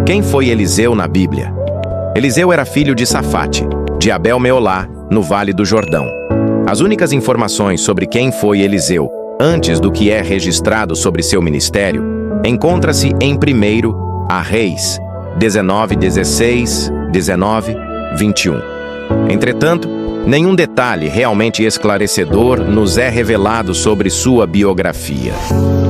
Quem foi Eliseu na Bíblia? Eliseu era filho de Safate, de Abel-Meolá, no Vale do Jordão. As únicas informações sobre quem foi Eliseu, antes do que é registrado sobre seu ministério, encontra-se em 1 Reis 19:16, 19, 21. Entretanto, nenhum detalhe realmente esclarecedor nos é revelado sobre sua biografia.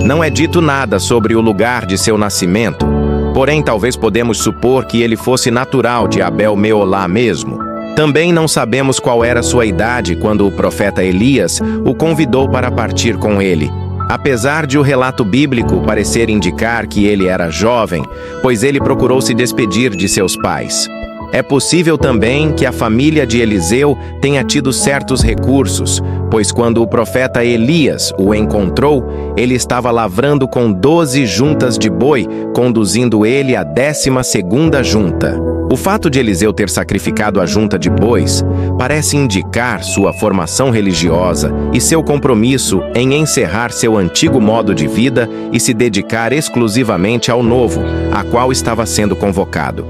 Não é dito nada sobre o lugar de seu nascimento, porém talvez podemos supor que ele fosse natural de Abel-Meolá mesmo. Também não sabemos qual era sua idade quando o profeta Elias o convidou para partir com ele, apesar de o relato bíblico parecer indicar que ele era jovem, pois ele procurou se despedir de seus pais. É possível também que a família de Eliseu tenha tido certos recursos, pois quando o profeta Elias o encontrou, ele estava lavrando com 12 juntas de boi, conduzindo ele à 12ª junta. O fato de Eliseu ter sacrificado a junta de bois parece indicar sua formação religiosa e seu compromisso em encerrar seu antigo modo de vida e se dedicar exclusivamente ao novo, a qual estava sendo convocado.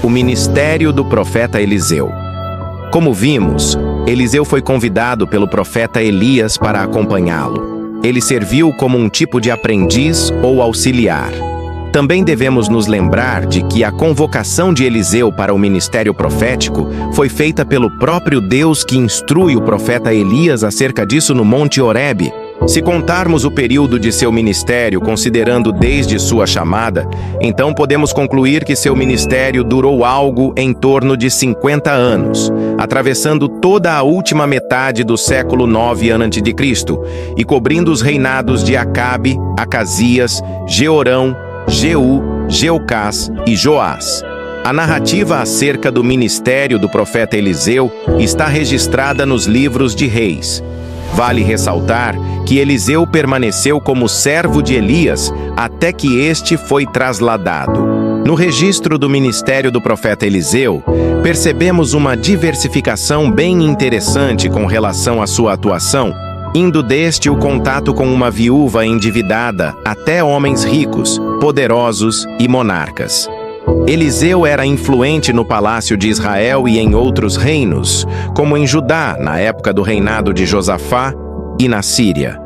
O ministério do profeta Eliseu. Como vimos, Eliseu foi convidado pelo profeta Elias para acompanhá-lo. Ele serviu como um tipo de aprendiz ou auxiliar. Também devemos nos lembrar de que a convocação de Eliseu para o ministério profético foi feita pelo próprio Deus que instrui o profeta Elias acerca disso no Monte Horebe. Se contarmos o período de seu ministério, considerando desde sua chamada, então podemos concluir que seu ministério durou algo em torno de 50 anos, atravessando toda a última metade do século 9 a.C. e cobrindo os reinados de Acabe, Acasias, Jeorão, Jeú, Jeocás e Joás. A narrativa acerca do ministério do profeta Eliseu está registrada nos livros de Reis. Vale ressaltar que Eliseu permaneceu como servo de Elias até que este foi trasladado. No registro do ministério do profeta Eliseu, percebemos uma diversificação bem interessante com relação à sua atuação, indo desde o contato com uma viúva endividada até homens ricos, poderosos e monarcas. Eliseu era influente no palácio de Israel e em outros reinos, como em Judá, na época do reinado de Josafá, e na Síria.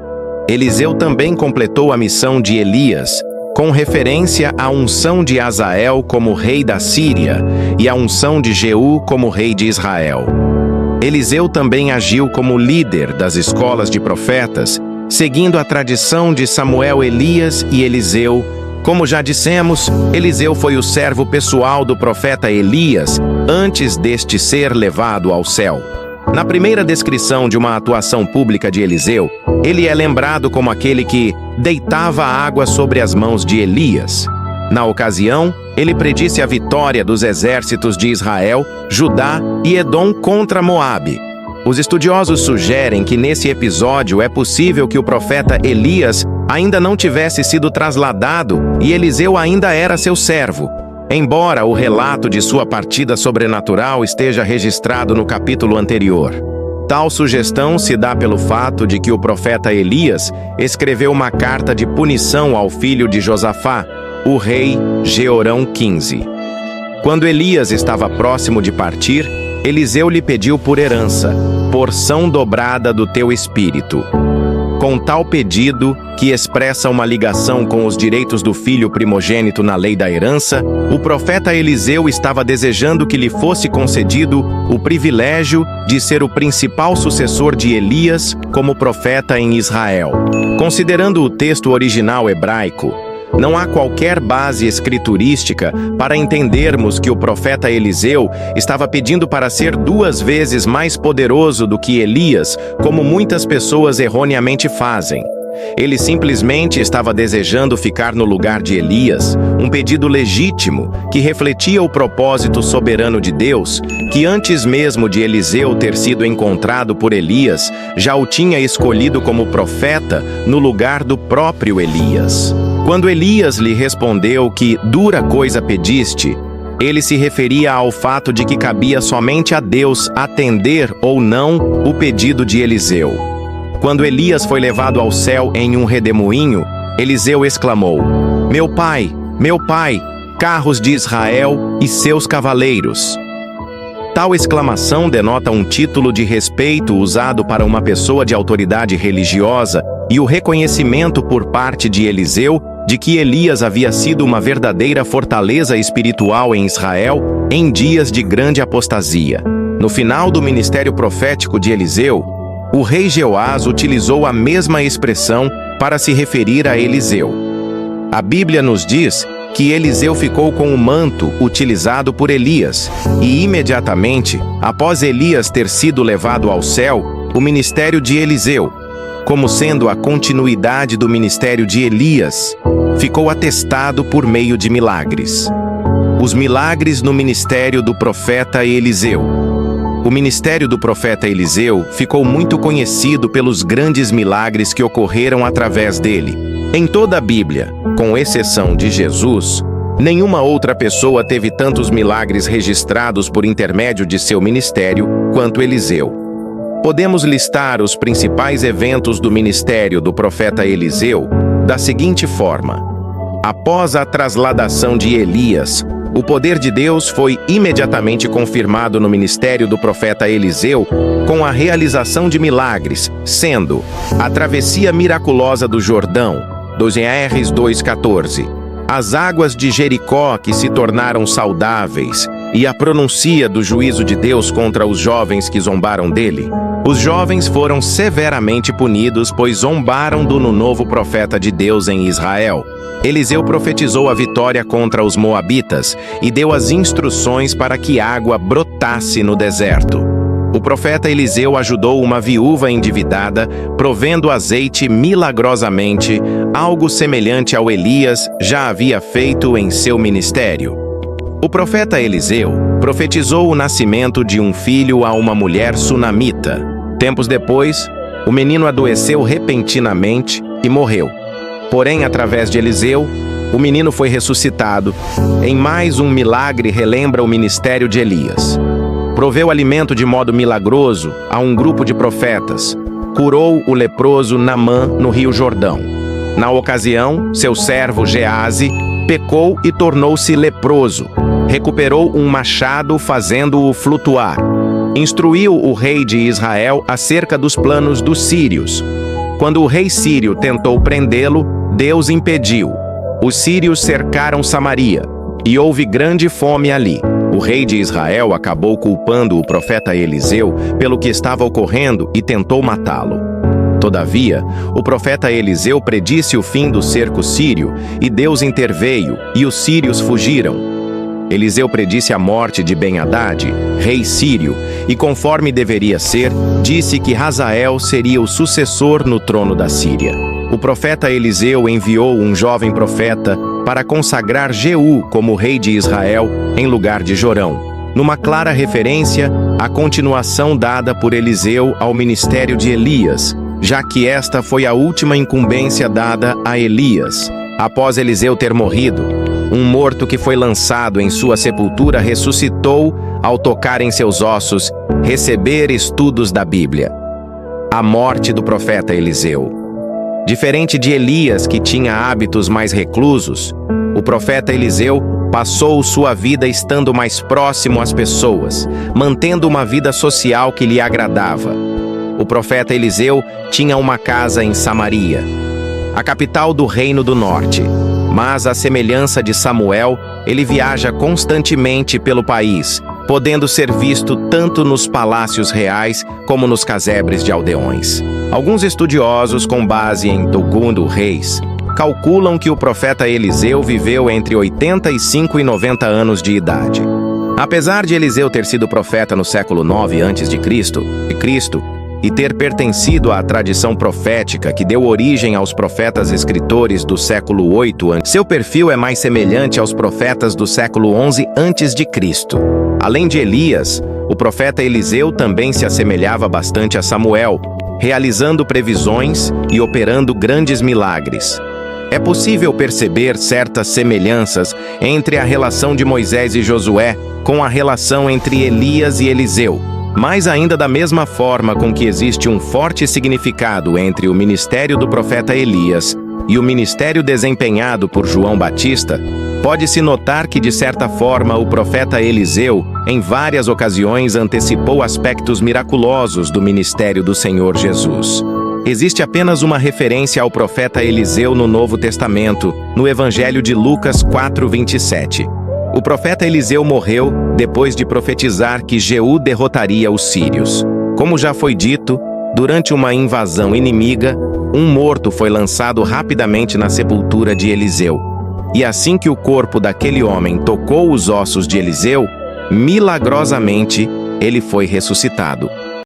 Eliseu também completou a missão de Elias, com referência à unção de Azael como rei da Síria e à unção de Jeú como rei de Israel. Eliseu também agiu como líder das escolas de profetas, seguindo a tradição de Samuel, Elias e Eliseu. Como já dissemos, Eliseu foi o servo pessoal do profeta Elias antes deste ser levado ao céu. Na primeira descrição de uma atuação pública de Eliseu, ele é lembrado como aquele que deitava água sobre as mãos de Elias. Na ocasião, ele predisse a vitória dos exércitos de Israel, Judá e Edom contra Moabe. Os estudiosos sugerem que nesse episódio é possível que o profeta Elias ainda não tivesse sido trasladado e Eliseu ainda era seu servo, embora o relato de sua partida sobrenatural esteja registrado no capítulo anterior. Tal sugestão se dá pelo fato de que o profeta Elias escreveu uma carta de punição ao filho de Josafá, o rei Jeorão XV. Quando Elias estava próximo de partir, Eliseu lhe pediu por herança, porção dobrada do teu espírito. Com tal pedido, que expressa uma ligação com os direitos do filho primogênito na lei da herança, o profeta Eliseu estava desejando que lhe fosse concedido o privilégio de ser o principal sucessor de Elias como profeta em Israel. Considerando o texto original hebraico, não há qualquer base escriturística para entendermos que o profeta Eliseu estava pedindo para ser 2 vezes mais poderoso do que Elias, como muitas pessoas erroneamente fazem. Ele simplesmente estava desejando ficar no lugar de Elias, um pedido legítimo que refletia o propósito soberano de Deus, que antes mesmo de Eliseu ter sido encontrado por Elias, já o tinha escolhido como profeta no lugar do próprio Elias. Quando Elias lhe respondeu que dura coisa pediste, ele se referia ao fato de que cabia somente a Deus atender ou não o pedido de Eliseu. Quando Elias foi levado ao céu em um redemoinho, Eliseu exclamou: meu pai, carros de Israel e seus cavaleiros. Tal exclamação denota um título de respeito usado para uma pessoa de autoridade religiosa e o reconhecimento por parte de Eliseu de que Elias havia sido uma verdadeira fortaleza espiritual em Israel em dias de grande apostasia. No final do ministério profético de Eliseu, o rei Jeoás utilizou a mesma expressão para se referir a Eliseu. A Bíblia nos diz que Eliseu ficou com o manto utilizado por Elias, e imediatamente, após Elias ter sido levado ao céu, o ministério de Eliseu, como sendo a continuidade do ministério de Elias, ficou atestado por meio de milagres. Os milagres no ministério do profeta Eliseu. O ministério do profeta Eliseu ficou muito conhecido pelos grandes milagres que ocorreram através dele. Em toda a Bíblia, com exceção de Jesus, nenhuma outra pessoa teve tantos milagres registrados por intermédio de seu ministério quanto Eliseu. Podemos listar os principais eventos do ministério do profeta Eliseu da seguinte forma: após a trasladação de Elias, o poder de Deus foi imediatamente confirmado no ministério do profeta Eliseu com a realização de milagres, sendo a travessia miraculosa do Jordão, 2 2,14, as águas de Jericó que se tornaram saudáveis e a pronúncia do juízo de Deus contra os jovens que zombaram dele. Os jovens foram severamente punidos, pois zombaram do novo profeta de Deus em Israel. Eliseu profetizou a vitória contra os moabitas e deu as instruções para que água brotasse no deserto. O profeta Eliseu ajudou uma viúva endividada, provendo azeite milagrosamente, algo semelhante ao Elias já havia feito em seu ministério. O profeta Eliseu profetizou o nascimento de um filho a uma mulher sunamita. Tempos depois, o menino adoeceu repentinamente e morreu. Porém, através de Eliseu, o menino foi ressuscitado. Em mais um milagre relembra o ministério de Elias. Proveu alimento de modo milagroso a um grupo de profetas. Curou o leproso Naamã no Rio Jordão. Na ocasião, seu servo Geazi pecou e tornou-se leproso. Recuperou um machado fazendo-o flutuar. Instruiu o rei de Israel acerca dos planos dos sírios. Quando o rei sírio tentou prendê-lo, Deus impediu. Os sírios cercaram Samaria, e houve grande fome ali. O rei de Israel acabou culpando o profeta Eliseu pelo que estava ocorrendo e tentou matá-lo. Todavia, o profeta Eliseu predisse o fim do cerco sírio, e Deus interveio, e os sírios fugiram. Eliseu predisse a morte de Ben-Hadad, rei sírio, e conforme deveria ser, disse que Hazael seria o sucessor no trono da Síria. O profeta Eliseu enviou um jovem profeta para consagrar Jeú como rei de Israel em lugar de Jorão, numa clara referência à continuação dada por Eliseu ao ministério de Elias, já que esta foi a última incumbência dada a Elias. Após Eliseu ter morrido, um morto que foi lançado em sua sepultura ressuscitou ao tocar em seus ossos, receber estudos da Bíblia. A morte do profeta Eliseu. Diferente de Elias, que tinha hábitos mais reclusos, o profeta Eliseu passou sua vida estando mais próximo às pessoas, mantendo uma vida social que lhe agradava. O profeta Eliseu tinha uma casa em Samaria, a capital do Reino do Norte. Mas, à semelhança de Samuel, ele viaja constantemente pelo país, podendo ser visto tanto nos palácios reais como nos casebres de aldeões. Alguns estudiosos, com base em 2 Reis, calculam que o profeta Eliseu viveu entre 85 e 90 anos de idade. Apesar de Eliseu ter sido profeta no século 9 a.C., e ter pertencido à tradição profética que deu origem aos profetas escritores do século 8 a.C., seu perfil é mais semelhante aos profetas do século 11 a.C. Além de Elias, o profeta Eliseu também se assemelhava bastante a Samuel, realizando previsões e operando grandes milagres. É possível perceber certas semelhanças entre a relação de Moisés e Josué com a relação entre Elias e Eliseu. Mais ainda, da mesma forma com que existe um forte significado entre o ministério do profeta Elias e o ministério desempenhado por João Batista, Pode-se notar que, de certa forma, o profeta Eliseu, em várias ocasiões, antecipou aspectos miraculosos do ministério do Senhor Jesus. Existe apenas uma referência ao profeta Eliseu no Novo Testamento, no Evangelho de Lucas 4:27. O profeta Eliseu morreu depois de profetizar que Jeú derrotaria os sírios. Como já foi dito, durante uma invasão inimiga, um morto foi lançado rapidamente na sepultura de Eliseu. E assim que o corpo daquele homem tocou os ossos de Eliseu, milagrosamente, ele foi ressuscitado.